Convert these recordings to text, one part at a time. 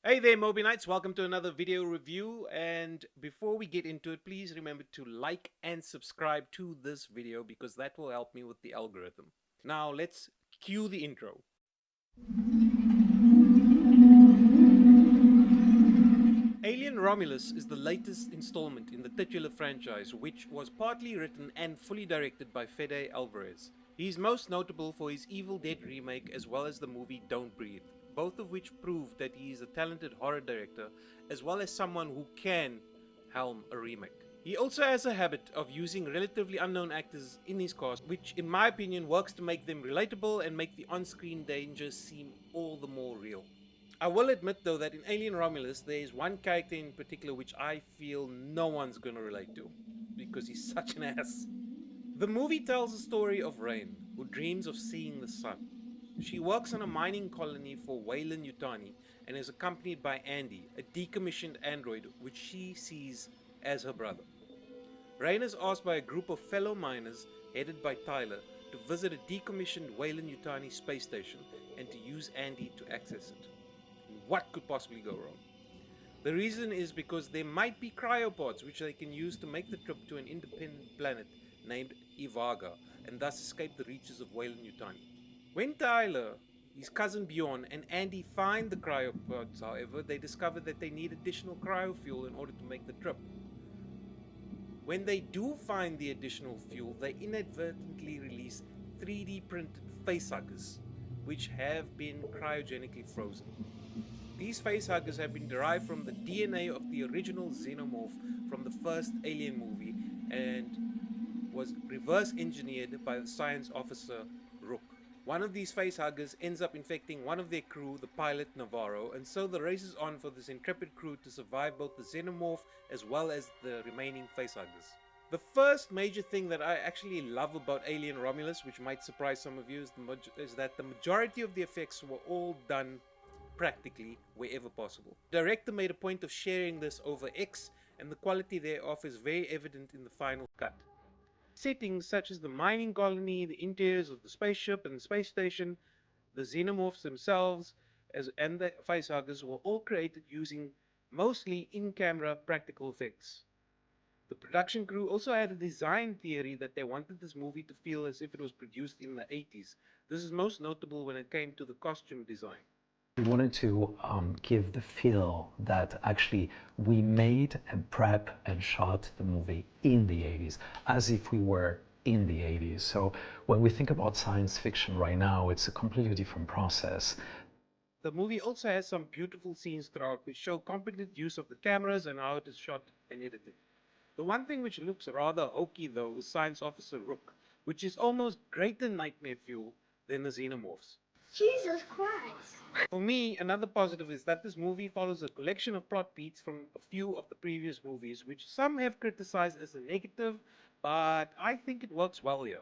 Hey there, Moby Knights. Welcome to another video review. And before we get into it, please remember to like and subscribe to this video because that will help me with the algorithm. Now let's cue the intro. Alien Romulus is the latest installment in the titular franchise, which was partly written and fully directed by Fede Alvarez. He is most notable for his Evil Dead remake as well as the movie Don't Breathe, both of which prove that he is a talented horror director as well as someone who can helm a remake. He also has a habit of using relatively unknown actors in his cast, which in my opinion works to make them relatable and make the on-screen danger seem all the more real. I will admit though that in Alien Romulus there is one character in particular which I feel no one's gonna relate to, because he's such an ass. The movie tells the story of Rain, who dreams of seeing the sun. She works on a mining colony for Weyland-Yutani and is accompanied by Andy, a decommissioned android which she sees as her brother. Rain is asked by a group of fellow miners, headed by Tyler, to visit a decommissioned Weyland-Yutani space station and to use Andy to access it. What could possibly go wrong? The reason is because there might be cryopods which they can use to make the trip to an independent planet named Ivaga and thus escape the reaches of Weyland-Yutani. When Tyler, his cousin Bjorn, and Andy find the cryopods, however, they discover that they need additional cryofuel in order to make the trip. When they do find the additional fuel, they inadvertently release 3D printed facehuggers, which have been cryogenically frozen. These facehuggers have been derived from the DNA of the original xenomorph from the first Alien movie and was reverse engineered by the science officer Rook. One of these facehuggers ends up infecting one of their crew, the pilot Navarro, and so the race is on for this intrepid crew to survive both the xenomorph as well as the remaining facehuggers. The first major thing that I actually love about Alien Romulus, which might surprise some of you, is that the majority of the effects were all done practically wherever possible. The director made a point of sharing this over X, and the quality thereof is very evident in the final cut. Settings such as the mining colony, the interiors of the spaceship and the space station, the xenomorphs themselves, and the facehuggers were all created using mostly in-camera practical effects. The production crew also had a design theory that they wanted this movie to feel as if it was produced in the 80s. This is most notable when it came to the costume design. We wanted to give the feel that actually we made and prep and shot the movie in the 80s, as if we were in the 80s. So when we think about science fiction right now, it's a completely different process. The movie also has some beautiful scenes throughout which show competent use of the cameras and how it is shot and edited. The one thing which looks rather hokey though is Science Officer Rook, which is almost greater nightmare fuel than the xenomorphs. Jesus Christ. For me, another positive is that this movie follows a collection of plot beats from a few of the previous movies, which some have criticized as a negative, but I think it works well here.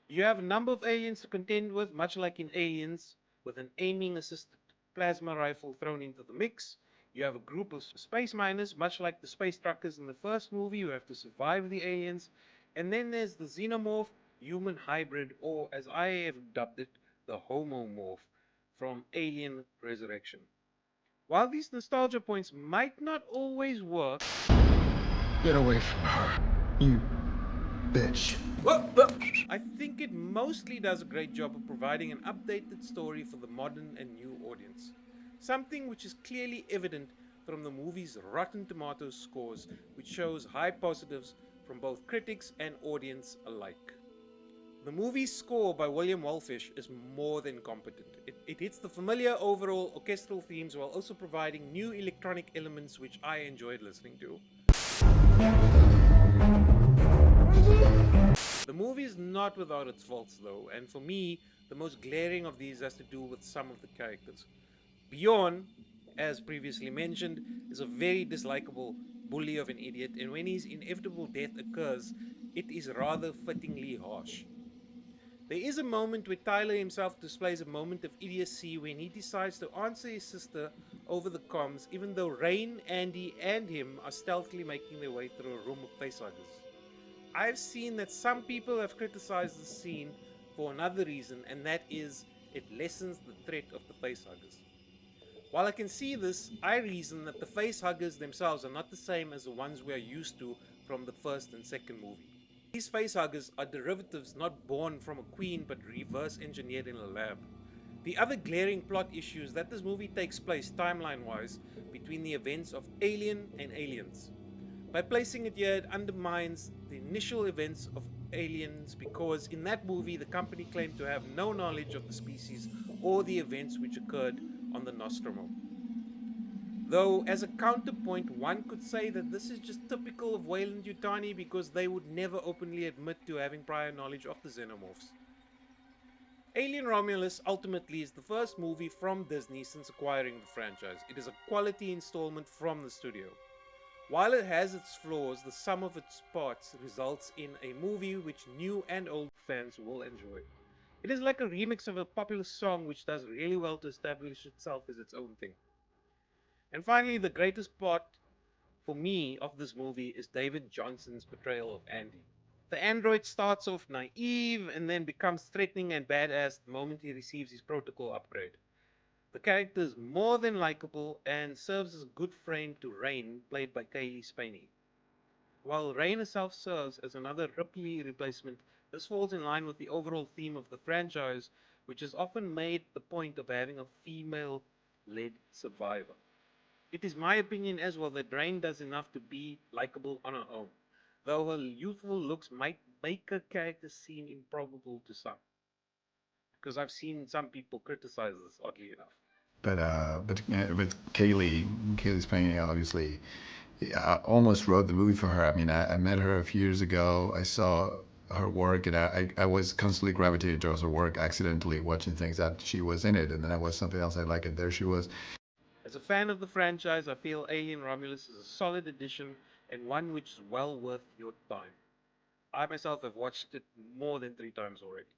You have a number of aliens to contend with, much like in Aliens, with an aiming assisted plasma rifle thrown into the mix. You have a group of space miners, much like the space truckers in the first movie, who have to survive the aliens. And then there's the xenomorph human hybrid, or as I have dubbed it, the homomorph from Alien Resurrection. While these nostalgia points might not always work, Get away from her, you bitch. I think it mostly does a great job of providing an updated story for the modern and new audience. Something which is clearly evident from the movie's Rotten Tomatoes scores, which shows high positives from both critics and audience alike. The movie's score by William Wolfish is more than competent. It hits the familiar overall orchestral themes while also providing new electronic elements which I enjoyed listening to. The movie is not without its faults though, and for me, the most glaring of these has to do with some of the characters. Bjorn, as previously mentioned, is a very dislikable bully of an idiot, and when his inevitable death occurs, it is rather fittingly harsh. There is a moment where Tyler himself displays a moment of idiocy when he decides to answer his sister over the comms, even though Rain, Andy, and him are stealthily making their way through a room of facehuggers. I've seen that some people have criticized the scene for another reason, and that is it lessens the threat of the facehuggers. While I can see this, I reason that the face huggers themselves are not the same as the ones we are used to from the first and second movie. These face huggers are derivatives not born from a queen but reverse engineered in a lab. The other glaring plot issue is that this movie takes place timeline wise between the events of Alien and Aliens. By placing it here, it undermines the initial events of Aliens because in that movie the company claimed to have no knowledge of the species or the events which occurred on the Nostromo. Though, as a counterpoint, one could say that this is just typical of Weyland-Yutani because they would never openly admit to having prior knowledge of the xenomorphs. Alien Romulus ultimately is the first movie from Disney since acquiring the franchise. It is a quality installment from the studio. While it has its flaws, the sum of its parts results in a movie which new and old fans will enjoy. It is like a remix of a popular song which does really well to establish itself as its own thing. And finally, the greatest part for me of this movie is David Jonsson's portrayal of Andy. The android starts off naive and then becomes threatening and badass the moment he receives his protocol upgrade. The character is more than likable and serves as a good friend to Rain, played by Cailee Spaeny. While Rain herself serves as another Ripley replacement, this falls in line with the overall theme of the franchise, which has often made the point of having a female-led survivor. It is my opinion as well that Rain does enough to be likable on her own, though her youthful looks might make her character seem improbable to some, because I've seen some people criticize this, oddly enough. But with Cailee Spaeny, obviously, I almost wrote the movie for her. I mean, I met her a few years ago. I saw her work, and I was constantly gravitated towards her work, accidentally watching things that she was in it, and then I was something else I liked, and there she was. As a fan of the franchise, I feel Alien Romulus is a solid addition and one which is well worth your time. I myself have watched it more than 3 times already,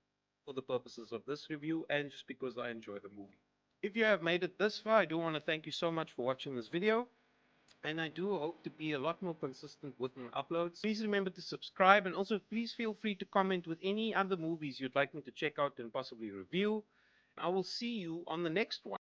for the purposes of this review and just because I enjoy the movie. If you have made it this far, I do want to thank you so much for watching this video, and I do hope to be a lot more consistent with my uploads. Please remember to subscribe, and also please feel free to comment with any other movies you'd like me to check out and possibly review. I will see you on the next one.